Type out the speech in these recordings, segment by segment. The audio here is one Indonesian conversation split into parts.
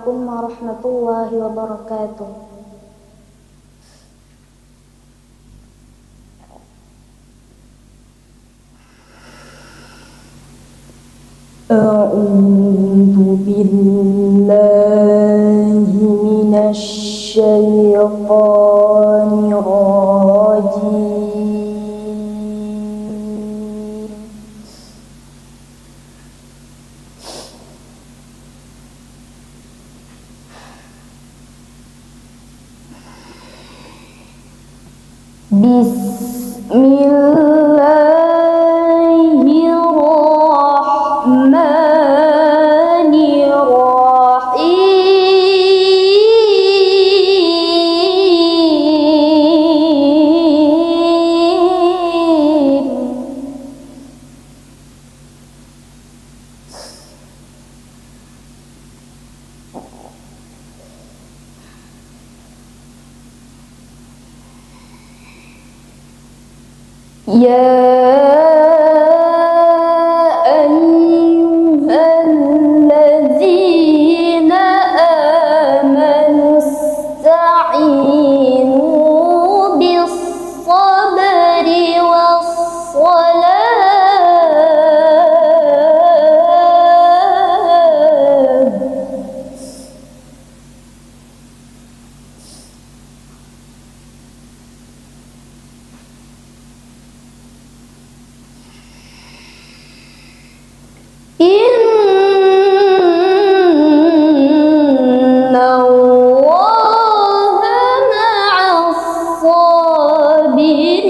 Assalamualaikum warahmatullahi wabarakatuh. A'udzu billahi minasy syaithanir rajim. Ya ayyuhalladzina amanu ista'inu bis-sabri was-salah. Inna Allaha ma'as sabirin.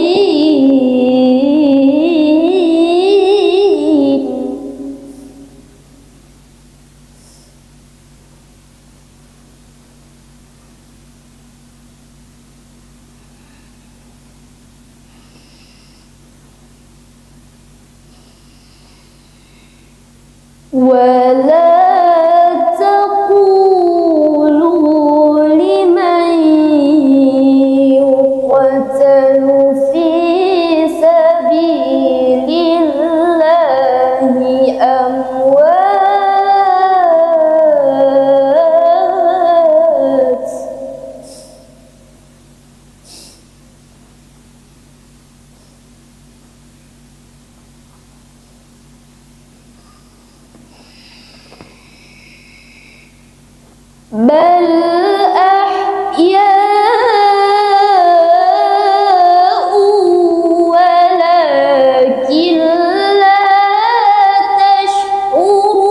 ولا تقولوا لمن يقتل في سبيل الله أموات بل أحياء ولكن لا تشعرون.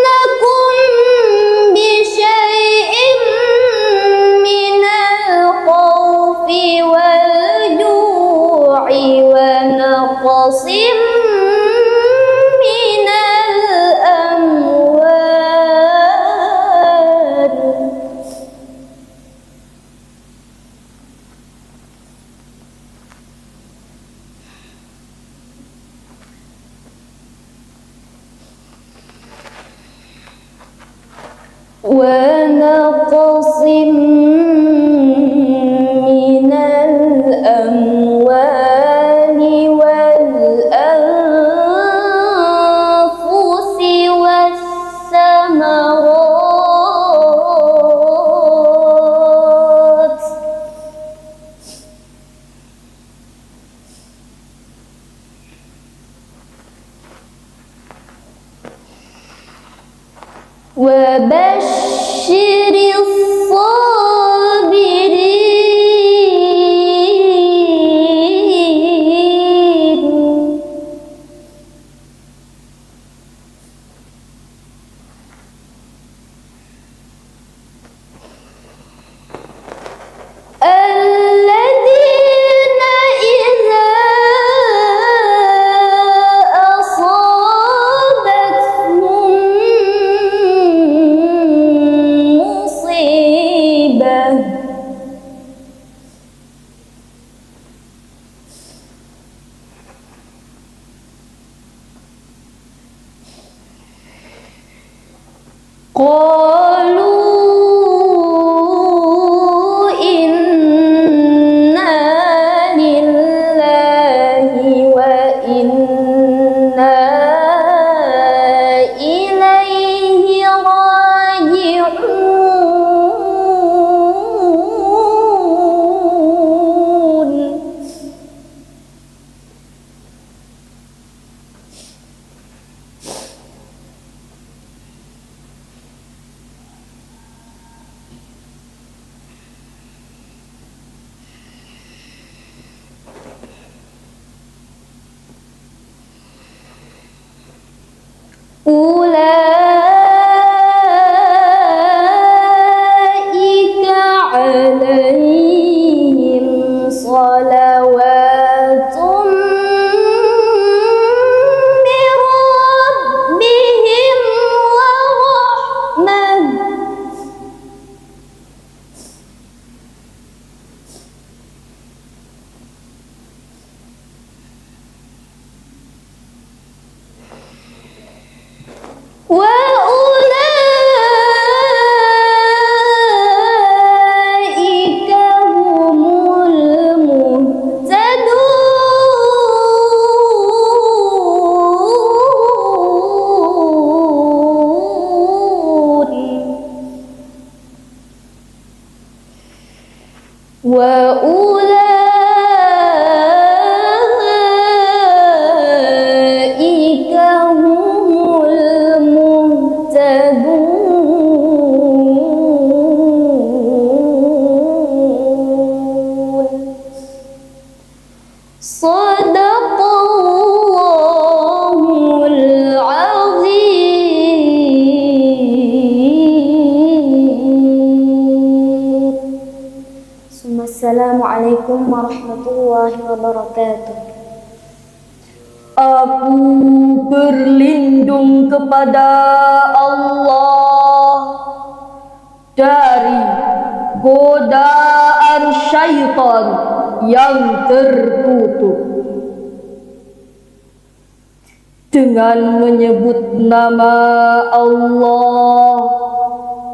ولنبلونكم بشيء من الخوف والجوع ونقص من الأموال ونقص من الأموال والأنفس والثمرات وبشر الصابرين. الذين إذا أصابتهم qalu inna lillahi wa inna ilaihi raji'un. Ulaika alaihim salawatun min rabbihim wa rahmah. Wa ulaika humul muhtadun. Wa ulaika humul muhtadun. Shadaqallahul azim. Assalamualaikum warahmatullahi wabarakatuh. Aku berlindung kepada Allah dari godaan syaitan yang terkutuk. Dengan menyebut nama Allah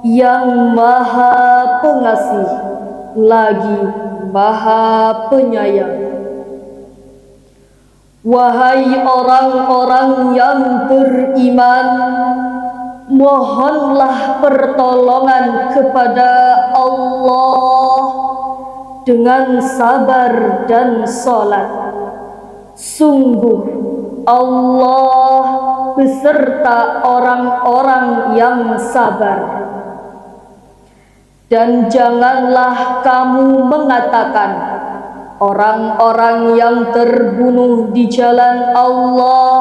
yang Maha Pengasih lagi Maha Penyayang. Wahai orang-orang yang beriman, mohonlah pertolongan kepada Allah dengan sabar dan salat. Sungguh Allah beserta orang-orang yang sabar. Dan janganlah kamu mengatakan, orang-orang yang terbunuh di jalan Allah,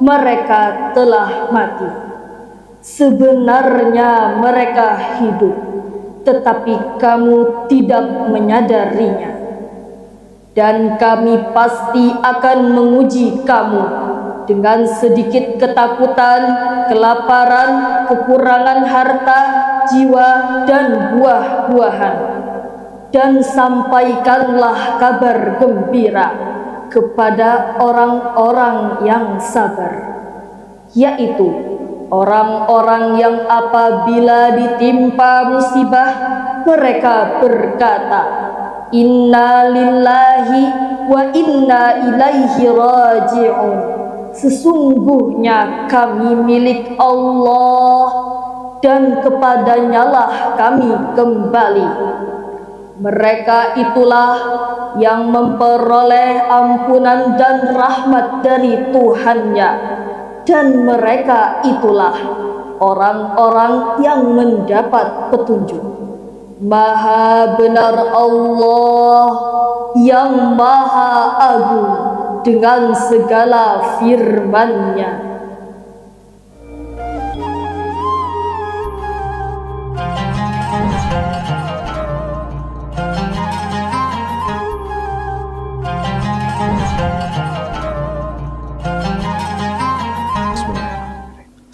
mereka telah mati. Sebenarnya mereka hidup, tetapi kamu tidak menyadarinya. Dan kami pasti akan menguji kamu dengan sedikit ketakutan, kelaparan, kekurangan harta, jiwa, dan buah-buahan. Dan sampaikanlah kabar gembira kepada orang-orang yang sabar, yaitu orang-orang yang apabila ditimpa musibah, mereka berkata, Inna lillahi wa inna ilaihi raji'un. Sesungguhnya kami milik Allah dan kepadanyalah kami kembali. Mereka itulah yang memperoleh ampunan dan rahmat dari Tuhannya, dan mereka itulah orang-orang yang mendapat petunjuk. Maha benar Allah yang Maha Agung dengan segala firman-Nya.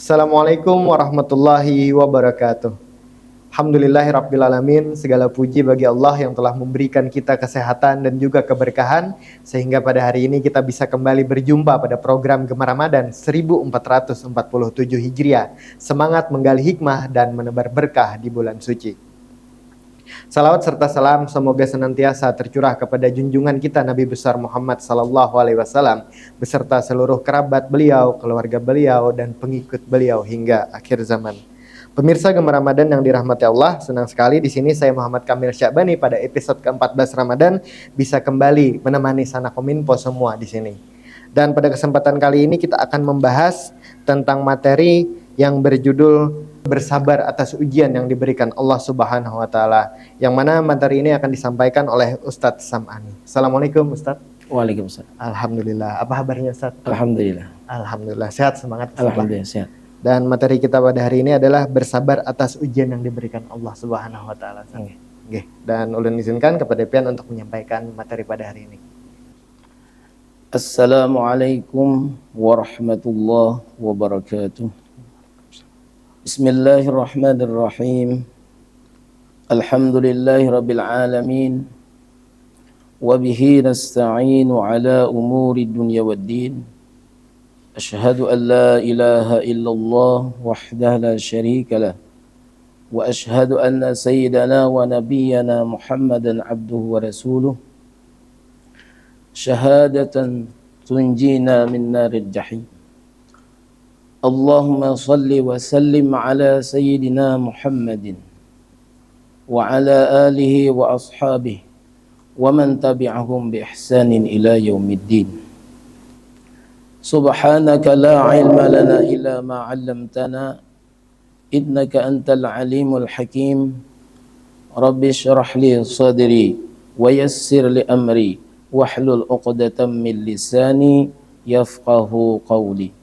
Assalamualaikum warahmatullahi wabarakatuh. Alhamdulillahirrabbilalamin, segala puji bagi Allah yang telah memberikan kita kesehatan dan juga keberkahan sehingga pada hari ini kita bisa kembali berjumpa pada program Gemar Ramadan 1447 Hijriah. Semangat menggali hikmah dan menebar berkah di bulan suci. Salawat serta salam semoga senantiasa tercurah kepada junjungan kita Nabi besar Muhammad sallallahu alaihi wasallam beserta seluruh kerabat beliau, keluarga beliau dan pengikut beliau hingga akhir zaman. Pemirsa Gemar Ramadan yang dirahmati Allah, senang sekali di sini saya Muhammad Kamil Syabani pada episode ke-14 Ramadan bisa kembali menemani Sana Kominfo semua di sini. Dan pada kesempatan kali ini kita akan membahas tentang materi yang berjudul bersabar atas ujian yang diberikan Allah Subhanahu wa taala. Yang mana materi ini akan disampaikan oleh Ustadz Sam'ani. Assalamualaikum Ustadz. Waalaikumsalam. Alhamdulillah. Apa kabarnya Ustadz? Alhamdulillah. Alhamdulillah. Sehat, semangat. Alhamdulillah sehat. Dan materi kita pada hari ini adalah bersabar atas ujian yang diberikan Allah Subhanahu wa taala. Oke. Dan ulun izinkan kepada Pian untuk menyampaikan materi pada hari ini. Assalamualaikum warahmatullahi wabarakatuh. Bismillahirrahmanirrahim. Alhamdulillahi rabbil alamin. Wa bihi nasta'inu ala umuri dunya waddin. أشهد أن لا إله إلا الله وحده لا شريك له وأشهد أن سيدنا ونبينا محمدا عبده ورسوله شهادة تنجينا من نار الجحيم اللهم صل وسلم على سيدنا محمد وعلى آله وأصحابه ومن تبعهم بإحسان إلى يوم الدين سبحانك لا علم لنا إلا ما علمتنا إنك أنت العليم الحكيم رب اشرح لي صدري ويسر لي أمري واحلل عقدة من لساني يفقه قولي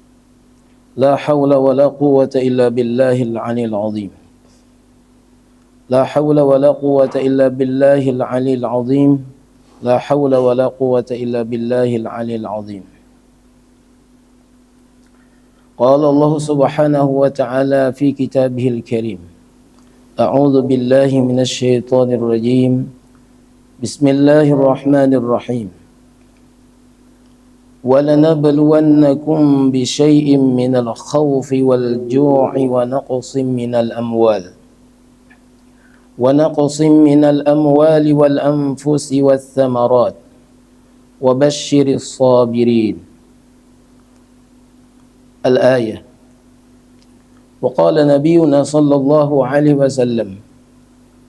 لا حول ولا قوة إلا بالله العلي العظيم لا حول ولا قوة إلا بالله العلي العظيم لا حول ولا قوة إلا بالله العلي العظيم قال الله سبحانه وتعالى في كتابه الكريم أعوذ بالله من الشيطان الرجيم بسم الله الرحمن الرحيم ولنبلونكم بشيء من الخوف والجوع ونقص من الأموال والأنفس والثمرات وبشر الصابرين الآية. وقال نبينا صلى الله عليه وسلم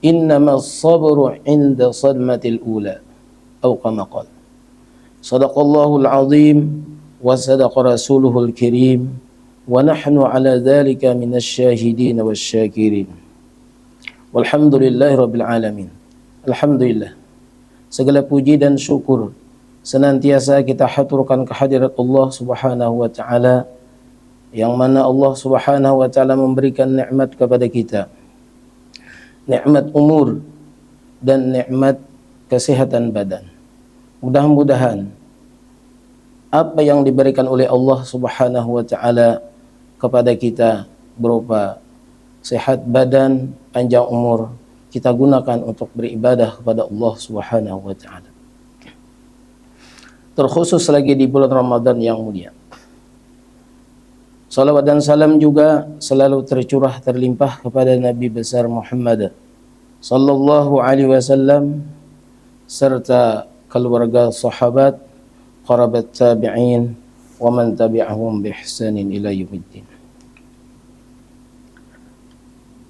إنما الصبر عند صدمة الأولى أو كما قال صدق الله العظيم وصدق رسوله الكريم ونحن على ذلك من الشاهدين والشاكرين والحمد لله رب العالمين. Alhamdulillah, segala puji dan syukur senantiasa kita haturkan kehadirat Allah Subhanahu wa taala yang mana Allah Subhanahu wa taala memberikan nikmat kepada kita, nikmat umur dan nikmat kesehatan badan. Mudah-mudahan apa yang diberikan oleh Allah Subhanahu wa taala kepada kita berupa sehat badan, panjang umur, kita gunakan untuk beribadah kepada Allah Subhanahu wa taala. Terkhusus lagi di bulan Ramadan yang mulia. Salawat dan salam juga selalu tercurah terlimpah kepada Nabi besar Muhammad sallallahu alaihi wasallam serta keluarga sahabat, kerabat tabi'in wa man tabi'ahum bi ihsanin ila yaumiddin.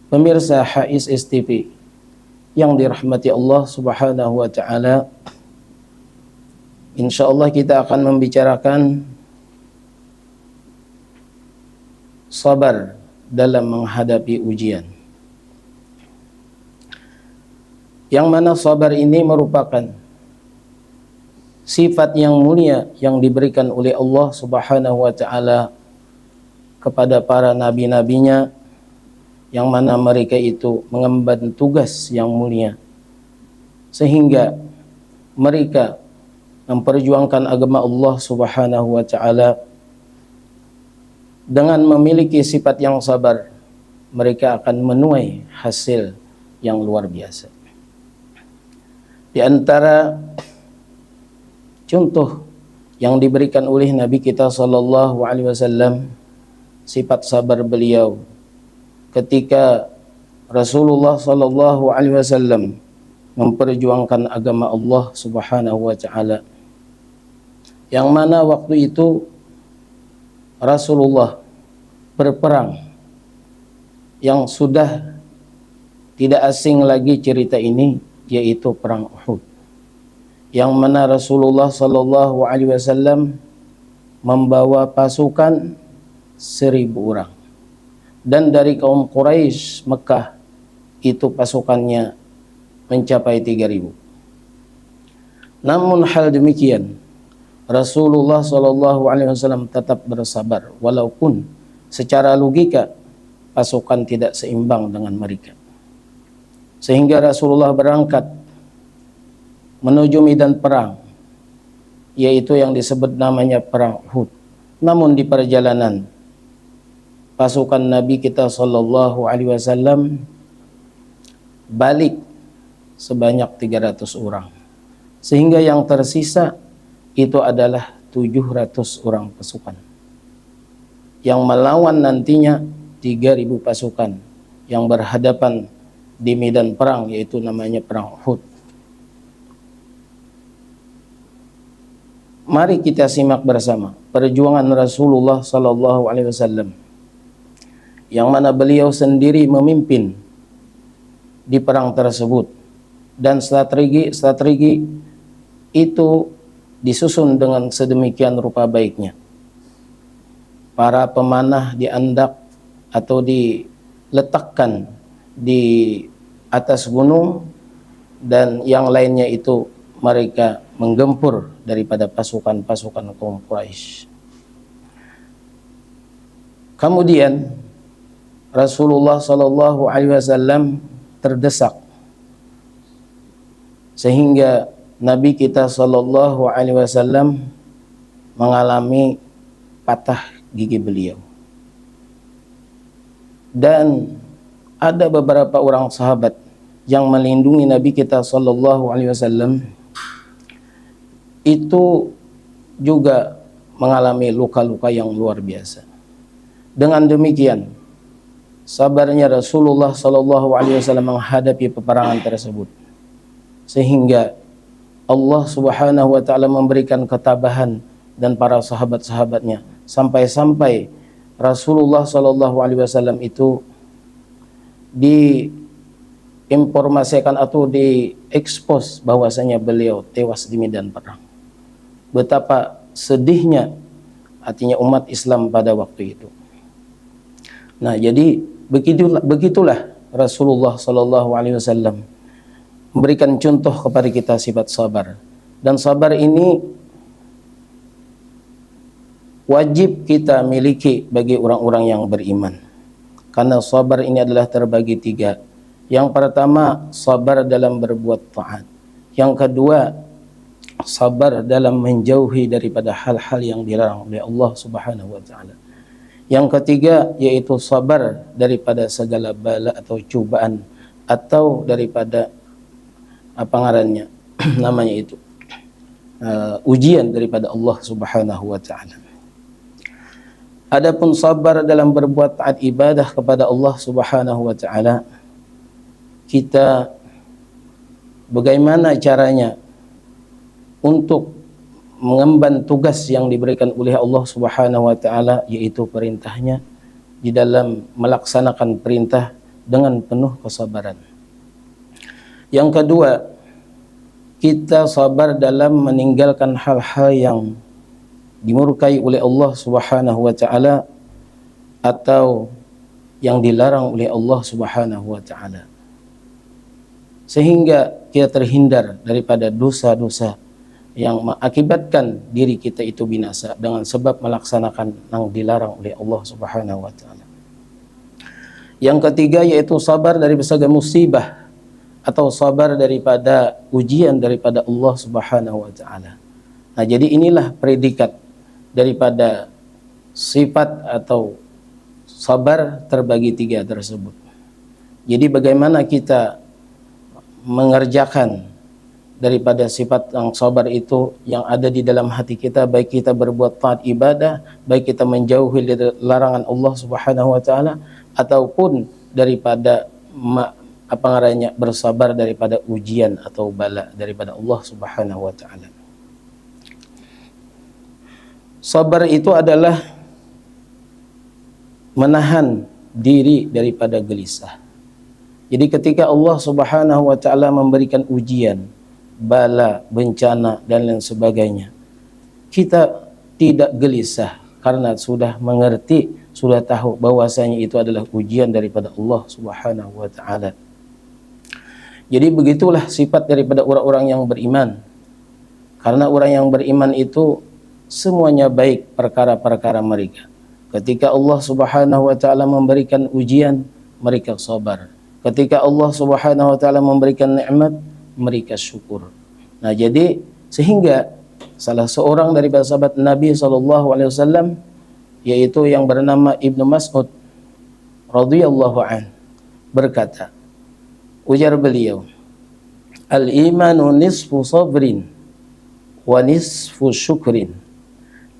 Pemirsa HIS STV yang dirahmati Allah Subhanahu wa taala, insyaallah kita akan membicarakan sabar dalam menghadapi ujian. Yang mana sabar ini merupakan sifat yang mulia yang diberikan oleh Allah Subhanahu wa taala kepada para nabi-nabinya, yang mana mereka itu mengemban tugas yang mulia sehingga mereka memperjuangkan agama Allah Subhanahu wa taala. Dengan memiliki sifat yang sabar, mereka akan menuai hasil yang luar biasa. Di antara contoh yang diberikan oleh Nabi kita sallallahu alaihi wasallam sifat sabar beliau ketika Rasulullah sallallahu alaihi wasallam memperjuangkan agama Allah Subhanahu wa taala, yang mana waktu itu Rasulullah berperang, yang sudah tidak asing lagi cerita ini, yaitu perang Uhud, yang mana Rasulullah sallallahu alaihi wasallam membawa pasukan 1.000 orang, dan dari kaum Quraisy Mekah itu pasukannya mencapai 3.000. Namun hal demikian Rasulullah sallallahu alaihi wasallam tetap bersabar walaupun secara logika pasukan tidak seimbang dengan mereka. Sehingga Rasulullah berangkat menuju medan perang, yaitu yang disebut namanya perang Uhud. Namun di perjalanan pasukan Nabi kita sallallahu alaihi wasallam balik sebanyak 300 orang. Sehingga yang tersisa itu adalah 700 orang pasukan yang melawan nantinya 3.000 pasukan yang berhadapan di medan perang, yaitu namanya perang Uhud. Mari kita simak bersama perjuangan Rasulullah sallallahu alaihi wasallam, yang mana beliau sendiri memimpin di perang tersebut, dan strategi itu disusun dengan sedemikian rupa baiknya. Para pemanah diandak atau diletakkan di atas gunung, dan yang lainnya itu mereka menggempur daripada pasukan-pasukan kaum Quraisy. Kemudian Rasulullah sallallahu alaihi wasallam terdesak sehingga Nabi kita sallallahu alaihi wasallam mengalami patah gigi beliau. Dan ada beberapa orang sahabat yang melindungi Nabi kita sallallahu alaihi wasallam itu juga mengalami luka-luka yang luar biasa. Dengan demikian, sabarnya Rasulullah sallallahu alaihi wasallam menghadapi peperangan tersebut, sehingga Allah Subhanahu wa taala memberikan ketabahan dan para sahabat-sahabatnya, sampai-sampai Rasulullah sallallahu alaihi wasallam itu diinformasikan atau diekspos bahwasanya beliau tewas di medan perang. Betapa sedihnya artinya umat Islam pada waktu itu. Nah, jadi begitulah Rasulullah sallallahu alaihi wasallam memberikan contoh kepada kita sifat sabar. Dan sabar ini wajib kita miliki bagi orang-orang yang beriman. Karena sabar ini adalah terbagi 3. Yang pertama, sabar dalam berbuat taat. Yang kedua, sabar dalam menjauhi daripada hal-hal yang dilarang oleh Allah Subhanahu wa taala. Yang ketiga, yaitu sabar daripada segala bala atau cobaan, atau daripada apa ngarannya namanya itu ujian daripada Allah Subhanahu wa taala. Adapun sabar dalam berbuat taat ibadah kepada Allah Subhanahu wa taala, kita bagaimana caranya untuk mengemban tugas yang diberikan oleh Allah Subhanahu wa taala, yaitu perintahnya, di dalam melaksanakan perintah dengan penuh kesabaran. Yang kedua, kita sabar dalam meninggalkan hal-hal yang dimurkai oleh Allah Subhanahu wa taala atau yang dilarang oleh Allah Subhanahu wa taala, sehingga kita terhindar daripada dosa-dosa yang mengakibatkan diri kita itu binasa dengan sebab melaksanakan yang dilarang oleh Allah Subhanahu wa taala. Yang ketiga, yaitu sabar dari berbagai musibah atau sabar daripada ujian daripada Allah Subhanahu wa taala. Nah, jadi inilah predikat daripada sifat atau sabar terbagi 3 tersebut. Jadi bagaimana kita mengerjakan daripada sifat yang sabar itu yang ada di dalam hati kita, baik kita berbuat taat ibadah, baik kita menjauhi dari larangan Allah Subhanahu wa taala, ataupun daripada bersabar daripada ujian atau bala daripada Allah Subhanahu wa taala. Sabar itu adalah menahan diri daripada gelisah. Jadi ketika Allah Subhanahu wa taala memberikan ujian, bala, bencana dan lain sebagainya, kita tidak gelisah karena sudah mengerti, sudah tahu bahwasanya itu adalah ujian daripada Allah Subhanahu wa taala. Jadi begitulah sifat daripada orang-orang yang beriman. Karena orang yang beriman itu semuanya baik perkara-perkara mereka. Ketika Allah Subhanahu wa taala memberikan ujian, mereka sabar. Ketika Allah Subhanahu wa taala memberikan nikmat, mereka syukur. Nah, jadi sehingga salah seorang daripada sahabat Nabi SAW, yaitu yang bernama Ibnu Mas'ud radhiyallahu an, berkata, ujar beliau, al-imanu nisfu sabrin wa nisfu syukrin.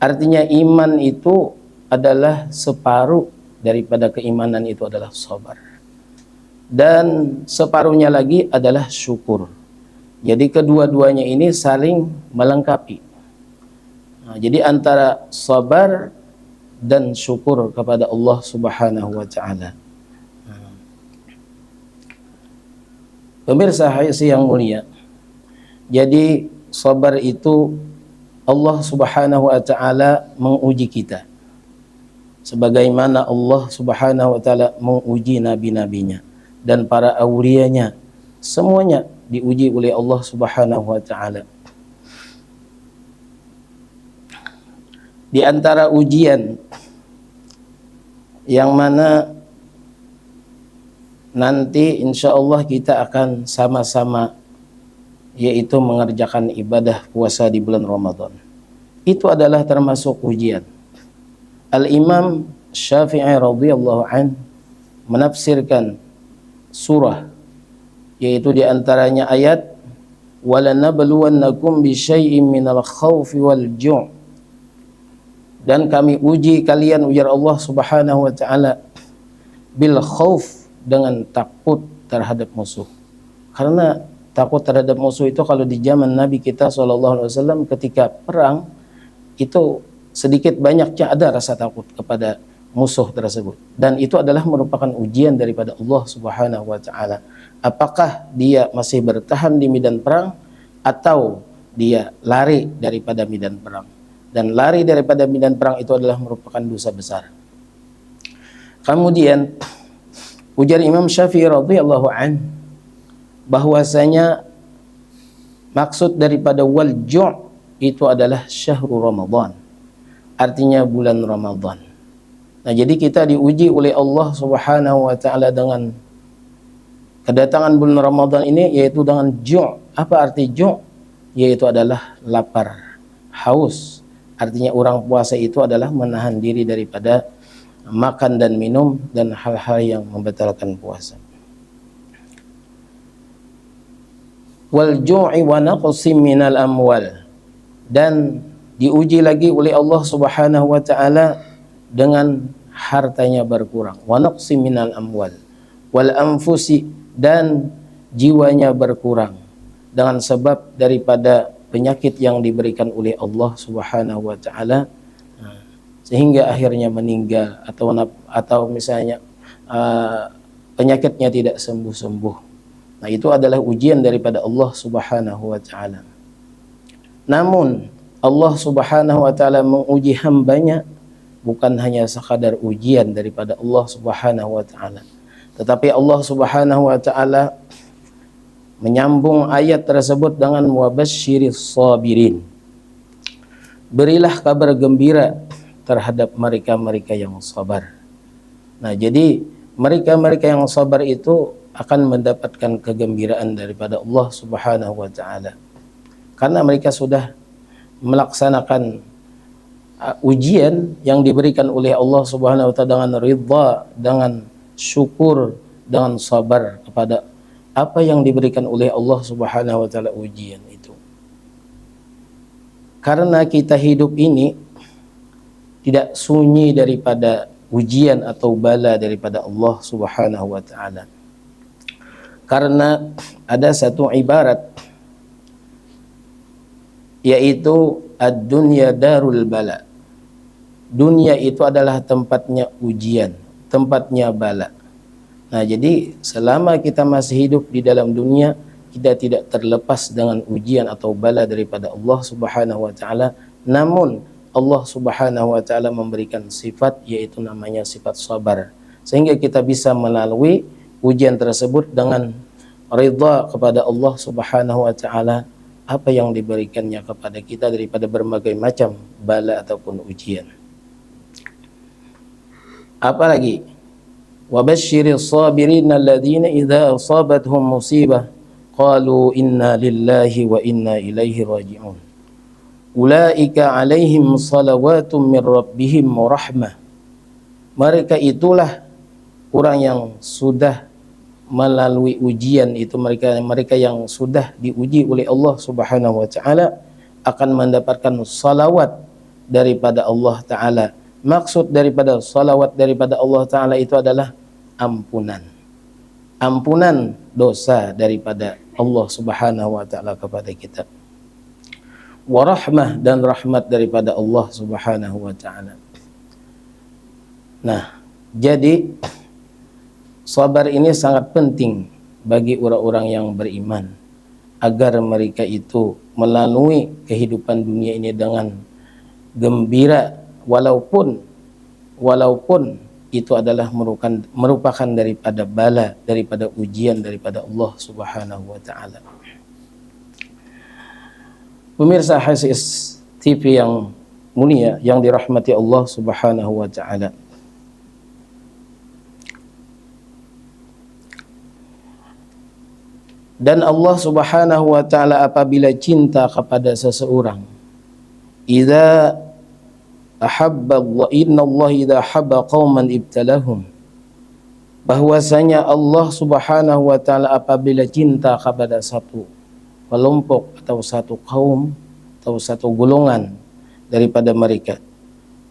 Artinya iman itu adalah separuh daripada keimanan itu adalah sabar, dan separuhnya lagi adalah syukur. Jadi kedua-duanya ini saling melengkapi. Nah, jadi antara sabar dan syukur kepada Allah Subhanahu wa taala. Pemirsa yang mulia, jadi sabar itu Allah Subhanahu wa taala menguji kita. Sebagaimana Allah Subhanahu wa taala menguji nabi-nabinya dan para awliyanya, semuanya diuji oleh Allah Subhanahu wa taala. Di antara ujian yang mana nanti insya Allah kita akan sama-sama, yaitu mengerjakan ibadah puasa di bulan Ramadan, itu adalah termasuk ujian. Al-Imam Syafi'i radhiyallahu an menafsirkan surah, yaitu di antaranya ayat walanabluwannakum bisyai'im minal khaufi wal ju', dan kami uji kalian, ujar Allah Subhanahu wa taala, bil khauf, dengan takut terhadap musuh. Karena takut terhadap musuh itu kalau di zaman Nabi kita SAW ketika perang itu sedikit banyaknya ada rasa takut kepada musuh tersebut, dan itu adalah merupakan ujian daripada Allah Subhanahu wa taala. Apakah dia masih bertahan di medan perang atau dia lari daripada medan perang? Dan lari daripada medan perang itu adalah merupakan dosa besar. Kemudian ujar Imam Syafi'i radhiyallahu an bahwasanya maksud daripada wal ju' itu adalah syahrul Ramadan, artinya bulan Ramadan. Nah, jadi kita diuji oleh Allah Subhanahu wa taala dengan kedatangan bulan Ramadan ini, yaitu dengan ju'. Apa arti ju'? Yaitu adalah lapar, haus. Artinya orang puasa itu adalah menahan diri daripada makan dan minum dan hal-hal yang membatalkan puasa. Wal ju'i wa naqsim minal amwal, dan diuji lagi oleh Allah Subhanahu wa taala dengan hartanya berkurang, wa naqsim minal amwal wal anfusi, dan jiwanya berkurang dengan sebab daripada penyakit yang diberikan oleh Allah Subhanahu wa taala, sehingga akhirnya meninggal atau misalnya penyakitnya tidak sembuh-sembuh. Nah, itu adalah ujian daripada Allah Subhanahu wa taala. Namun Allah Subhanahu wa taala menguji hambanya bukan hanya sekadar ujian daripada Allah Subhanahu wa taala, tetapi Allah Subhanahu wa taala menyambung ayat tersebut dengan wabasyiris sabirin. Berilah kabar gembira terhadap mereka-mereka yang sabar. Nah, jadi mereka-mereka yang sabar itu akan mendapatkan kegembiraan daripada Allah Subhanahu wa taala, karena mereka sudah melaksanakan ujian yang diberikan oleh Allah Subhanahu wa taala dengan ridha, dengan syukur, dengan sabar kepada apa yang diberikan oleh Allah Subhanahu wa taala ujian itu. Karena kita hidup ini tidak sunyi daripada ujian atau bala daripada Allah Subhanahu wa taala. Karena ada satu ibarat, yaitu ad-dunya darul bala. Dunia itu adalah tempatnya ujian, tempatnya bala. Nah, jadi selama kita masih hidup di dalam dunia, kita tidak terlepas dengan ujian atau bala daripada Allah Subhanahu wa taala. Namun Allah Subhanahu wa taala memberikan sifat, yaitu namanya sifat sabar, sehingga kita bisa melalui ujian tersebut dengan ridha kepada Allah Subhanahu wa taala apa yang diberikannya kepada kita daripada berbagai macam bala ataupun ujian. Apalagi wabashshiris sabirin alladzina idza asabatuhum musibah qalu inna lillahi wa inna ilaihi raji'un. Ulaika alaihim salawatum min rabbihim wa rahmah. Mereka itulah orang yang sudah melalui ujian itu, mereka yang sudah diuji oleh Allah Subhanahu wa taala akan mendapatkan salawat daripada Allah taala. Maksud daripada salawat daripada Allah taala itu adalah ampunan. Ampunan dosa daripada Allah Subhanahu wa taala kepada kita. Warahmah, dan rahmat daripada Allah Subhanahu wa taala. Nah, jadi sabar ini sangat penting bagi orang-orang yang beriman agar mereka itu melalui kehidupan dunia ini dengan gembira, walaupun itu adalah merupakan daripada bala, daripada ujian daripada Allah Subhanahu wa taala. Pemirsa HSS TV yang mulia yang dirahmati Allah Subhanahu wa taala. Dan Allah Subhanahu wa taala apabila cinta kepada seseorang, idza ahabba Allah, inna Allah idza habba qauman ibtalahum, bahwasanya Allah Subhanahu wa taala apabila cinta kepada satu kelompok atau satu kaum atau satu golongan daripada mereka,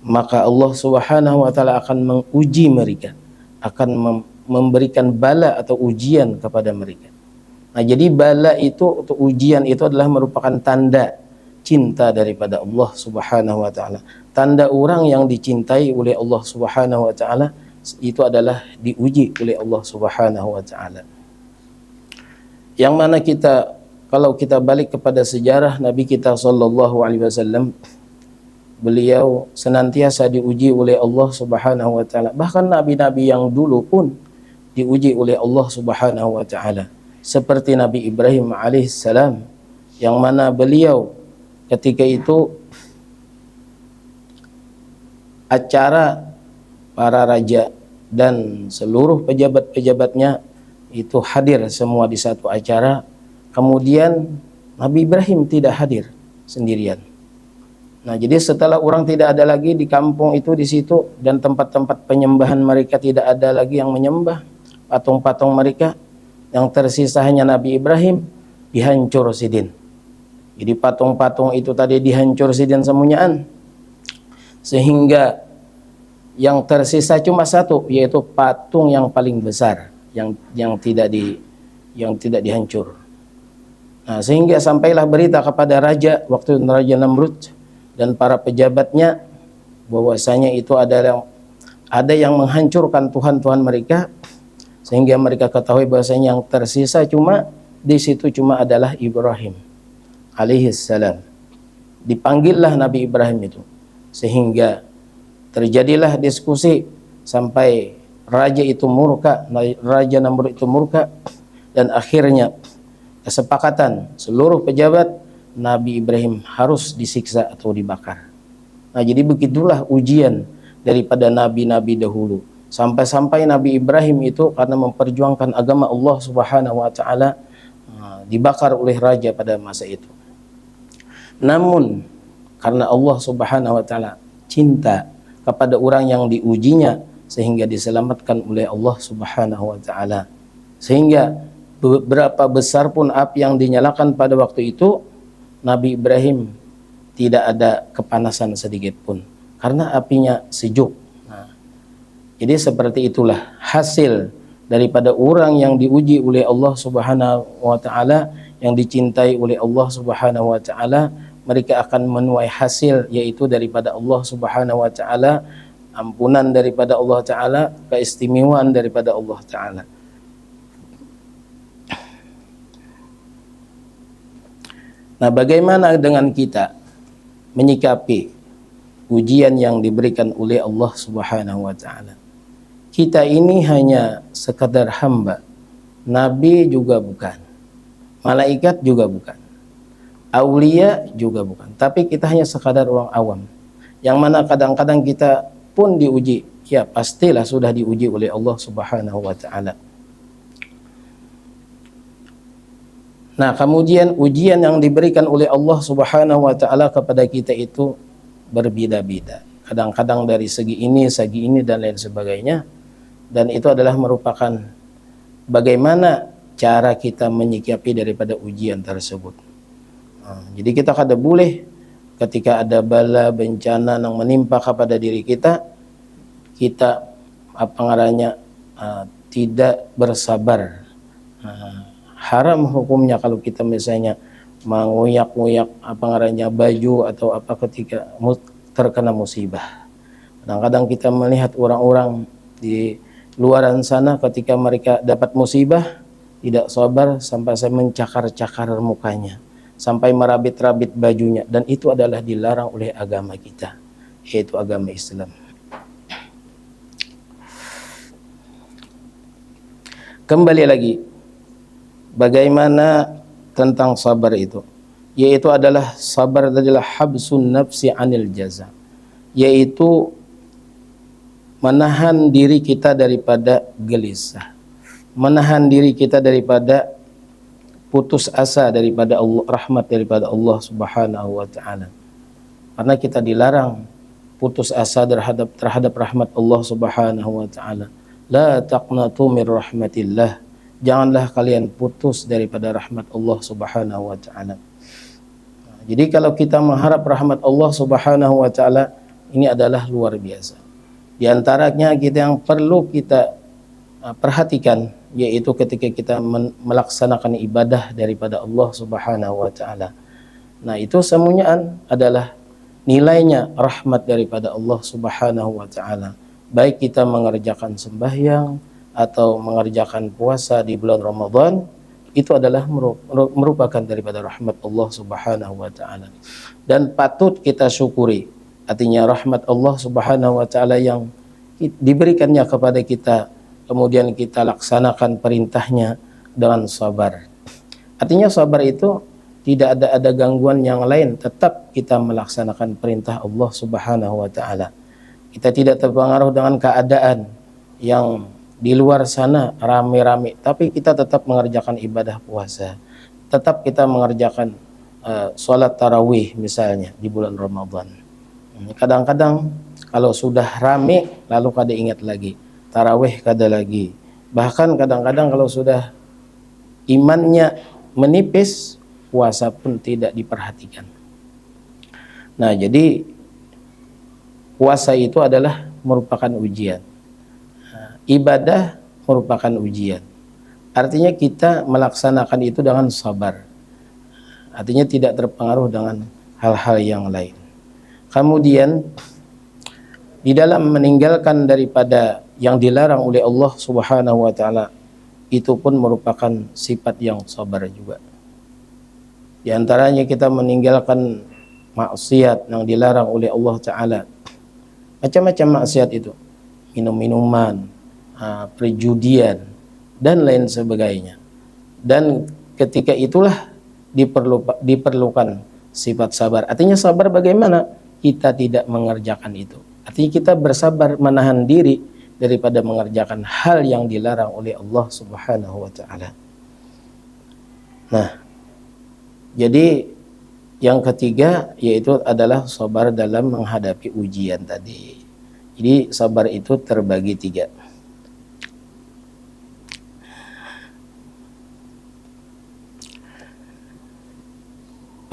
maka Allah Subhanahu wa taala akan menguji mereka, akan memberikan bala atau ujian kepada mereka. Nah, jadi bala itu atau ujian itu adalah merupakan tanda cinta daripada Allah Subhanahu wa taala. Tanda orang yang dicintai oleh Allah Subhanahu wa taala itu adalah diuji oleh Allah Subhanahu wa taala. Yang mana kita, kalau kita balik kepada sejarah Nabi kita sallallahu alaihi wasallam, beliau senantiasa diuji oleh Allah Subhanahu wa taala. Bahkan nabi-nabi yang dulu pun diuji oleh Allah Subhanahu wa taala. Seperti Nabi Ibrahim alaihissalam, yang mana beliau ketika itu acara para raja dan seluruh pejabat-pejabatnya itu hadir semua di satu acara. Kemudian Nabi Ibrahim tidak hadir sendirian. Nah, jadi setelah orang tidak ada lagi di kampung itu, di situ, dan tempat-tempat penyembahan mereka tidak ada lagi yang menyembah patung-patung mereka, yang tersisa hanya Nabi Ibrahim, dihancur sidin. Jadi patung-patung itu tadi dihancur sidin semuanya, sehingga yang tersisa cuma satu, yaitu patung yang paling besar yang tidak dihancur. Nah, sehingga sampailah berita kepada raja waktu itu, Raja Namrud dan para pejabatnya, bahwasanya itu ada yang menghancurkan Tuhan-Tuhan mereka, sehingga mereka ketahui bahwasanya yang tersisa di situ adalah Ibrahim alaihissalam. Dipanggillah Nabi Ibrahim itu, sehingga terjadilah diskusi sampai raja itu murka, Raja Namrud itu murka, dan akhirnya kesepakatan seluruh pejabat Nabi Ibrahim harus disiksa atau dibakar. Nah, jadi begitulah ujian daripada nabi-nabi dahulu. Sampai-sampai Nabi Ibrahim itu karena memperjuangkan agama Allah Subhanahu wa taala dibakar oleh raja pada masa itu. Namun karena Allah Subhanahu wa taala cinta kepada orang yang diujinya, sehingga diselamatkan oleh Allah Subhanahu wa taala. Sehingga berapa besar pun api yang dinyalakan pada waktu itu, Nabi Ibrahim tidak ada kepanasan sedikit pun karena apinya sejuk. Nah, jadi seperti itulah hasil daripada orang yang diuji oleh Allah Subhanahu wa taala, yang dicintai oleh Allah Subhanahu wa taala, mereka akan menuai hasil, yaitu daripada Allah Subhanahu wa taala, ampunan daripada Allah taala, keistimewaan daripada Allah taala. Nah, bagaimana dengan kita menyikapi ujian yang diberikan oleh Allah Subhanahu wa taala? Kita ini hanya sekadar hamba. Nabi juga bukan. Malaikat juga bukan. Aulia juga bukan. Tapi kita hanya sekadar orang awam. Yang mana kadang-kadang kita pun diuji. Ya, pastilah sudah diuji oleh Allah Subhanahu wa taala. Nah, kemudian ujian yang diberikan oleh Allah Subhanahu wa taala kepada kita itu berbeda-beda. Kadang-kadang dari segi ini dan lain sebagainya. Dan itu adalah merupakan bagaimana cara kita menyikapi daripada ujian tersebut. Nah, jadi kita kada boleh ketika ada bala bencana yang menimpa kepada diri kita, kita tidak bersabar. Haram hukumnya kalau kita misalnya mengoyak-ngoyak baju atau apa ketika terkena musibah. Kadang-kadang kita melihat orang-orang di luaran sana ketika mereka dapat musibah tidak sabar sampai saya mencakar-cakar mukanya, sampai merabit-rabit bajunya, dan itu adalah dilarang oleh agama kita, yaitu agama Islam. Kembali lagi, bagaimana tentang sabar itu? Yaitu adalah sabar adalah habsun nafsi anil jaza, yaitu menahan diri kita daripada gelisah, menahan diri kita daripada putus asa daripada Allah, rahmat daripada Allah Subhanahu wa taala. Karena kita dilarang putus asa terhadap rahmat Allah Subhanahu wa taala. La taqnatu min rahmatillah. Janganlah kalian putus daripada rahmat Allah Subhanahu wa taala. Jadi kalau kita mengharap rahmat Allah Subhanahu wa taala, ini adalah luar biasa. Di antaranya kita yang perlu kita perhatikan, yaitu ketika kita melaksanakan ibadah daripada Allah Subhanahu wa taala. Nah, itu semuanya adalah nilainya rahmat daripada Allah Subhanahu wa taala. Baik kita mengerjakan sembahyang atau mengerjakan puasa di bulan Ramadan, itu adalah merupakan daripada rahmat Allah Subhanahu wa taala. Dan patut kita syukuri. Artinya rahmat Allah Subhanahu wa taala yang diberikannya kepada kita, kemudian kita laksanakan perintahnya dengan sabar. Artinya sabar itu tidak ada gangguan yang lain, tetap kita melaksanakan perintah Allah Subhanahu wa taala. Kita tidak terpengaruh dengan keadaan yang di luar sana rame-rame, tapi kita tetap mengerjakan ibadah puasa. Tetap kita mengerjakan sholat tarawih misalnya di bulan Ramadan. Kadang-kadang kalau sudah rame lalu kada ingat lagi, tarawih kada lagi. Bahkan kadang-kadang kalau sudah imannya menipis, puasa pun tidak diperhatikan. Nah, jadi puasa itu adalah merupakan ujian. Ibadah merupakan ujian. Artinya kita melaksanakan itu dengan sabar. Artinya tidak terpengaruh dengan hal-hal yang lain. Kemudian di dalam meninggalkan daripada yang dilarang oleh Allah Subhanahu wa taala, itu pun merupakan sifat yang sabar juga. Di antaranya kita meninggalkan maksiat yang dilarang oleh Allah taala. Macam-macam maksiat itu. Minum-minuman, perjudian dan lain sebagainya. Dan ketika itulah diperlukan sifat sabar. Artinya sabar bagaimana? Kita tidak mengerjakan itu. Artinya kita bersabar menahan diri daripada mengerjakan hal yang dilarang oleh Allah Subhanahu wa taala. Nah, jadi yang ketiga yaitu adalah sabar dalam menghadapi ujian tadi. Jadi sabar itu terbagi 3.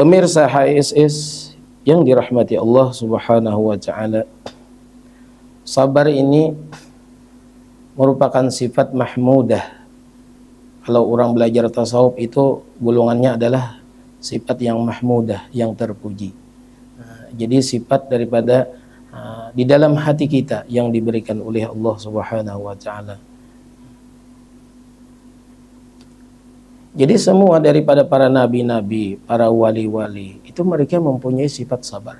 Pemirsa HSS yang dirahmati Allah Subhanahu wa taala, sabar ini merupakan sifat mahmudah. Kalau orang belajar tasawuf itu golongannya adalah sifat yang mahmudah, yang terpuji. Jadi sifat daripada di dalam hati kita yang diberikan oleh Allah Subhanahu wa taala. Jadi semua daripada para nabi-nabi, para wali-wali, itu mereka mempunyai sifat sabar.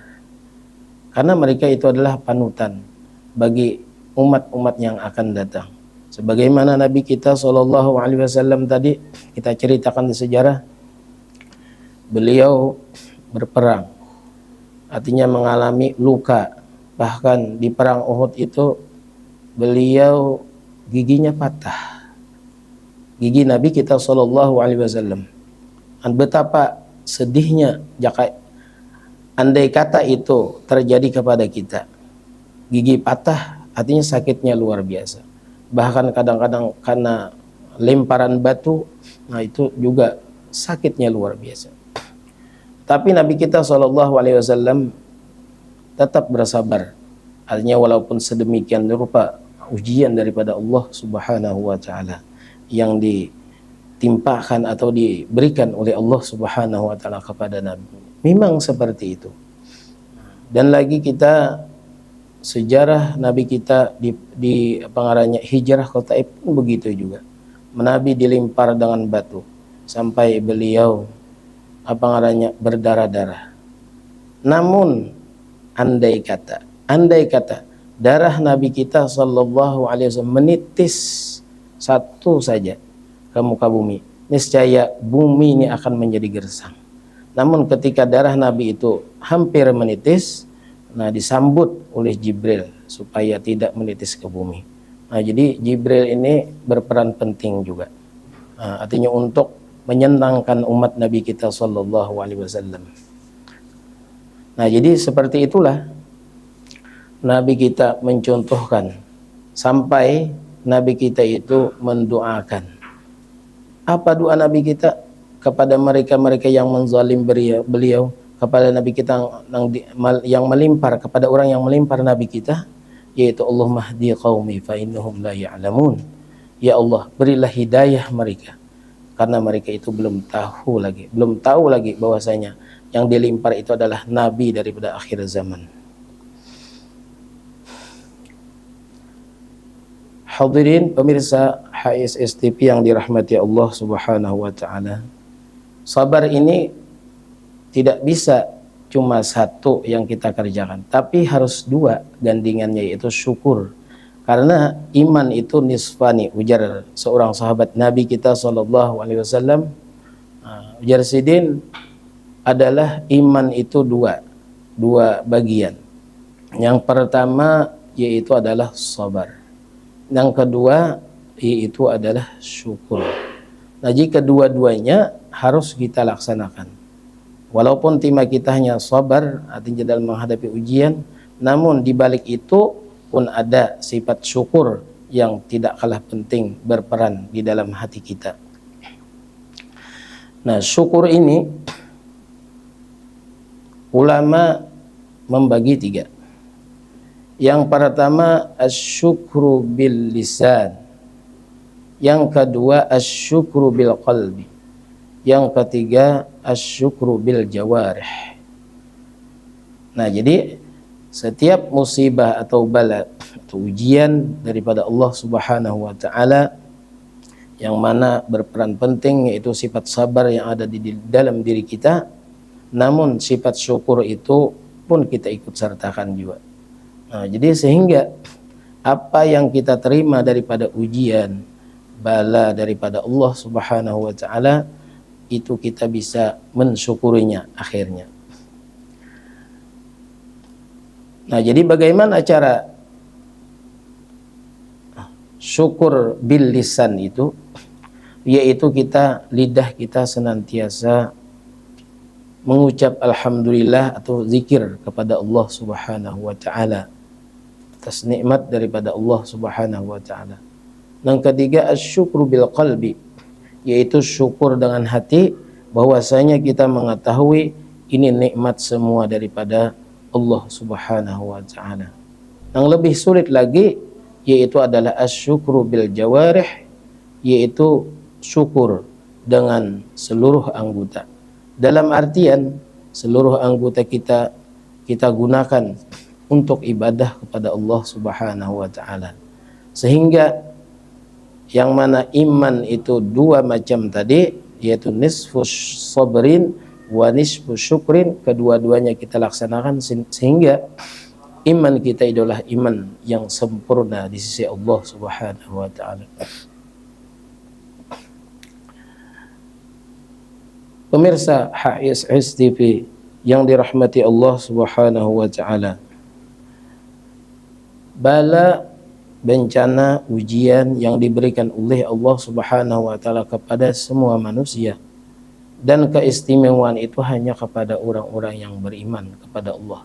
Karena mereka itu adalah panutan bagi umat-umat yang akan datang. Sebagaimana Nabi kita SAW tadi kita ceritakan di sejarah, beliau berperang, artinya mengalami luka. Bahkan di perang Uhud itu beliau giginya patah. Gigi Nabi kita SAW. Betapa sedihnya jika andai kata itu terjadi kepada kita. Gigi patah artinya sakitnya luar biasa. Bahkan kadang-kadang karena lemparan batu, nah itu juga sakitnya luar biasa. Tapi Nabi kita SAW tetap bersabar. Artinya walaupun sedemikian rupa ujian daripada Allah Subhanahu wa taala yang ditimpakan atau diberikan oleh Allah Subhanahu wa taala kepada Nabi. Memang seperti itu. Dan lagi kita sejarah Nabi kita di pengarahnya hijrah ke Taif pun begitu juga. Nabi dilempar dengan batu sampai beliau berdarah-darah. Namun andai kata darah Nabi kita sallallahu alaihi wasallam menitis satu saja ke muka bumi, niscaya bumi ini akan menjadi gersang. Namun ketika darah Nabi itu hampir menitis, nah disambut oleh Jibril supaya tidak menitis ke bumi. Nah jadi Jibril ini berperan penting juga. Artinya untuk menyenangkan umat Nabi kita sallallahu alaihi wasallam. Nah jadi seperti itulah Nabi kita mencontohkan sampai Nabi kita itu mendoakan. Apa doa Nabi kita kepada mereka-mereka yang menzalim beliau, kepada Nabi kita yang melimpar, kepada orang yang melimpar Nabi kita, yaitu Allahumma hdi qaumi fa innahum la ya'lamun. Ya Allah, berilah hidayah mereka karena mereka itu belum tahu lagi bahwasanya yang dilimpar itu adalah nabi daripada akhir zaman. Hadirin pemirsa HSS TV yang dirahmati Allah Subhanahu wa taala. Sabar ini tidak bisa cuma satu yang kita kerjakan, tapi harus dua gandingannya, yaitu syukur. Karena iman itu nisfani, ujar seorang sahabat Nabi kita sallallahu alaihi wasallam. Ujar Sidin adalah iman itu dua bagian. Yang pertama yaitu adalah sabar. Yang kedua yaitu adalah syukur. Nah, jika dua-duanya harus kita laksanakan. Walaupun tema kita hanya sabar, artinya dalam menghadapi ujian, namun di balik itu pun ada sifat syukur yang tidak kalah penting berperan di dalam hati kita. Nah, syukur ini ulama membagi tiga. Yang pertama asyukru bil lisan, yang kedua asyukru bil qalbi, yang ketiga asyukru bil jawarih. Nah jadi setiap musibah atau bala atau ujian daripada Allah Subhanahu wa taala yang mana berperan penting yaitu sifat sabar yang ada di dalam diri kita, namun sifat syukur itu pun kita ikut sertakan juga. Nah, jadi sehingga apa yang kita terima daripada ujian, bala daripada Allah Subhanahu wa taala itu kita bisa mensyukurinya akhirnya. Nah, jadi bagaimana cara syukur bil lisan itu? Yaitu lidah kita senantiasa mengucap alhamdulillah atau zikir kepada Allah Subhanahu wa taala atas nikmat daripada Allah Subhanahu wa taala. Yang ketiga asyukru bil qalbi, yaitu syukur dengan hati bahwasanya kita mengetahui Ini nikmat semua daripada Allah Subhanahu wa taala. Yang lebih sulit lagi yaitu adalah asyukru bil jawarih, yaitu syukur dengan seluruh anggota. Dalam artian seluruh anggota kita gunakan untuk ibadah kepada Allah Subhanahu wa taala. Sehingga yang mana iman itu dua macam tadi, yaitu nisfu sabrin wa nisfu syukrin, kedua-duanya kita laksanakan sehingga iman kita adalah iman yang sempurna di sisi Allah Subhanahu wa taala. Pemirsa HSS TV yang dirahmati Allah Subhanahu wa taala, bala, bencana, ujian yang diberikan oleh Allah Subhanahu wa taala kepada semua manusia, dan keistimewaan itu hanya kepada orang-orang yang beriman kepada Allah.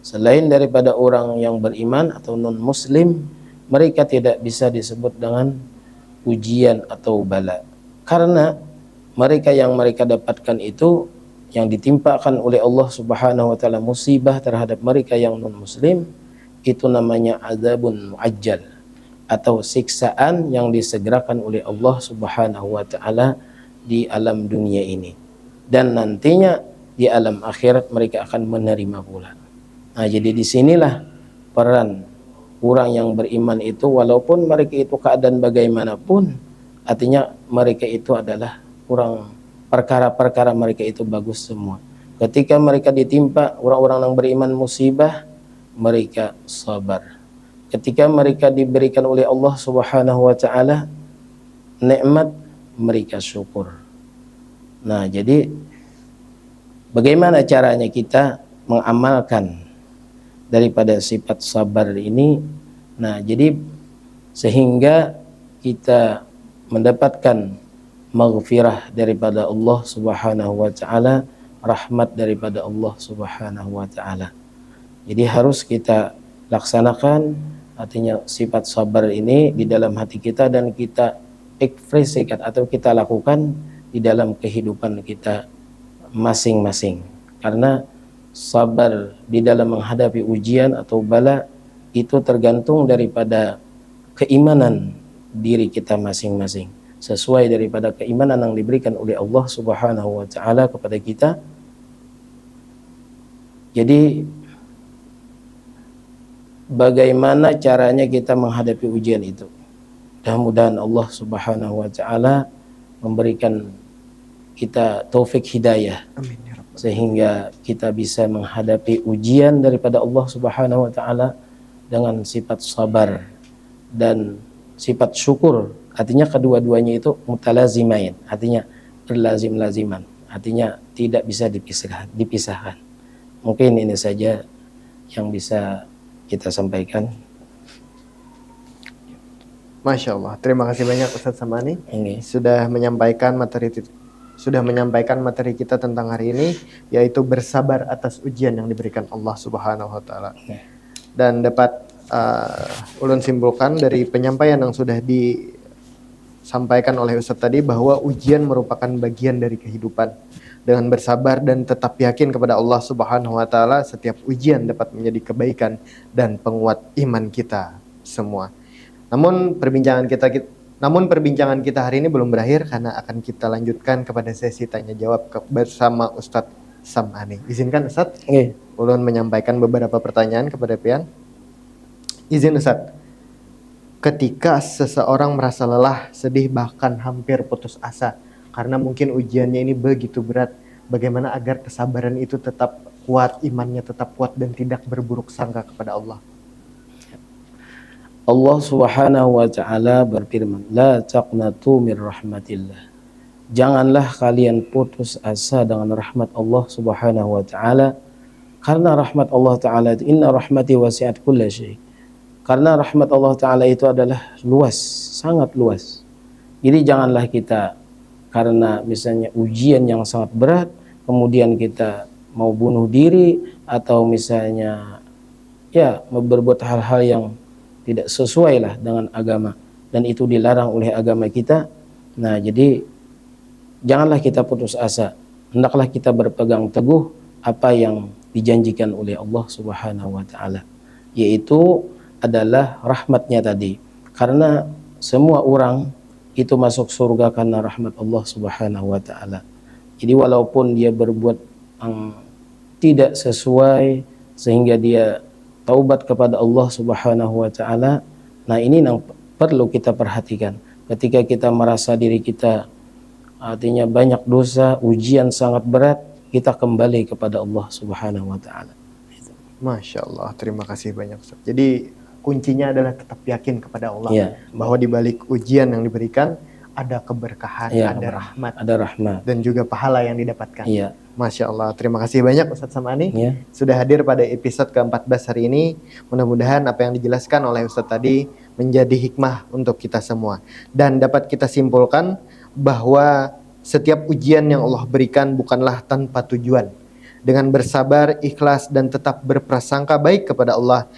Selain daripada orang yang beriman atau non-muslim, mereka tidak bisa disebut dengan ujian atau bala, karena mereka yang mereka dapatkan itu yang ditimpakan oleh Allah Subhanahu wa taala musibah terhadap mereka yang non-muslim, itu namanya azabun muajjal, atau siksaan yang disegerakan oleh Allah Subhanahu wa taala di alam dunia ini, dan nantinya di alam akhirat mereka akan menerima pula. Nah, jadi disinilah peran orang yang beriman itu, walaupun mereka itu keadaan bagaimanapun, artinya mereka itu adalah orang, perkara-perkara mereka itu bagus semua. Ketika mereka ditimpa orang-orang yang beriman musibah, mereka sabar. Ketika mereka diberikan oleh Allah Subhanahu wa taala nikmat, mereka syukur. Nah, jadi bagaimana caranya kita mengamalkan daripada sifat sabar ini? Nah, jadi sehingga kita mendapatkan maghfirah daripada Allah Subhanahu wa taala, rahmat daripada Allah Subhanahu wa taala. Jadi harus kita laksanakan, artinya sifat sabar ini di dalam hati kita, dan kita ekspresikan atau kita lakukan di dalam kehidupan kita masing-masing. Karena sabar di dalam menghadapi ujian atau bala itu tergantung daripada keimanan diri kita masing-masing, sesuai daripada keimanan yang diberikan oleh Allah Subhanahu wa taala kepada kita. Jadi bagaimana caranya kita menghadapi ujian itu? Mudah-mudahan Allah Subhanahu wa taala memberikan kita taufik hidayah. Amin ya Rabbal. Sehingga kita bisa menghadapi ujian daripada Allah Subhanahu wa taala dengan sifat sabar dan sifat syukur. Artinya kedua-duanya itu mutalazimain, artinya berlazim-laziman, artinya tidak bisa dipisahkan. Mungkin ini saja yang bisa kita sampaikan. Masya Allah, terima kasih banyak Ustadz Samani Ini sudah menyampaikan materi kita tentang hari ini, yaitu bersabar atas ujian yang diberikan Allah Subhanahu wa taala. Dan dapat ulun simpulkan dari penyampaian yang sudah disampaikan oleh Ustadz tadi, bahwa ujian merupakan bagian dari kehidupan. Dengan bersabar dan tetap yakin kepada Allah Subhanahu wa taala, setiap ujian dapat menjadi kebaikan dan penguat iman kita semua. Namun perbincangan kita hari ini belum berakhir, karena akan kita lanjutkan kepada sesi tanya jawab bersama Ustadz Samani. Izinkan Ustadz, ulun menyampaikan beberapa pertanyaan kepada pian. Izin Ustadz. Ketika seseorang merasa lelah, sedih, bahkan hampir putus asa karena mungkin ujiannya ini begitu berat, bagaimana agar kesabaran itu tetap kuat, imannya tetap kuat, dan tidak berburuk sangka kepada Allah? Allah Subhanahu wa taala berfirman, la taqnatu min rahmatillah. Janganlah kalian putus asa dengan rahmat Allah Subhanahu wa taala, karena rahmat Allah taala itu, inna rahmati wasi'at kulla syai'. Karena rahmat Allah taala itu adalah luas, sangat luas. Jadi janganlah kita karena misalnya ujian yang sangat berat, kemudian kita mau bunuh diri, atau misalnya ya berbuat hal-hal yang tidak sesuai lah dengan agama, dan itu dilarang oleh agama kita. Nah, jadi janganlah kita putus asa. hendaklah kita berpegang teguh apa yang dijanjikan oleh Allah Subhanahu wa taala, yaitu adalah rahmatnya tadi. Karena semua orang itu masuk surga karena rahmat Allah Subhanahu wa taala. Jadi walaupun dia berbuat yang tidak sesuai sehingga dia taubat kepada Allah Subhanahu wa taala, nah ini yang perlu kita perhatikan. Ketika kita merasa diri kita artinya banyak dosa, ujian sangat berat, kita kembali kepada Allah Subhanahu wa taala. Masya Allah, terima kasih banyak Ustaz. Jadi kuncinya adalah tetap yakin kepada Allah, Ya. bahwa di balik ujian yang diberikan ada keberkahan, Ya, ada rahmat, ada rahmat. dan juga pahala yang didapatkan. Iya. Masya Allah, terima kasih banyak Ustadz Sam'ani Ya. sudah hadir pada episode ke-14 hari ini. Mudah-mudahan apa yang dijelaskan oleh Ustadz tadi menjadi hikmah untuk kita semua, dan dapat kita simpulkan bahwa setiap ujian yang Allah berikan bukanlah tanpa tujuan. Dengan bersabar, ikhlas, dan tetap berprasangka baik kepada Allah,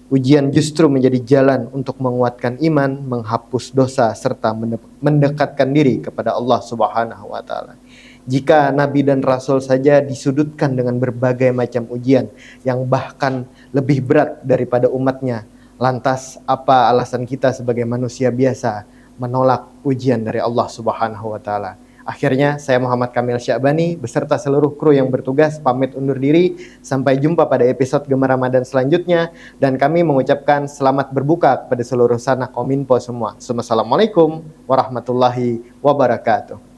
ujian justru menjadi jalan untuk menguatkan iman, menghapus dosa, serta mendekatkan diri kepada Allah Subhanahu wa taala. Jika Nabi dan Rasul saja disudutkan dengan berbagai macam ujian yang bahkan lebih berat daripada umatnya, lantas apa alasan kita sebagai manusia biasa menolak ujian dari Allah Subhanahu wa taala? Akhirnya saya Muhammad Kamil Sya'bani beserta seluruh kru yang bertugas pamit undur diri. Sampai jumpa pada episode Gema Ramadan selanjutnya, dan kami mengucapkan selamat berbuka kepada seluruh sanak Kominfo semua. Assalamualaikum warahmatullahi wabarakatuh.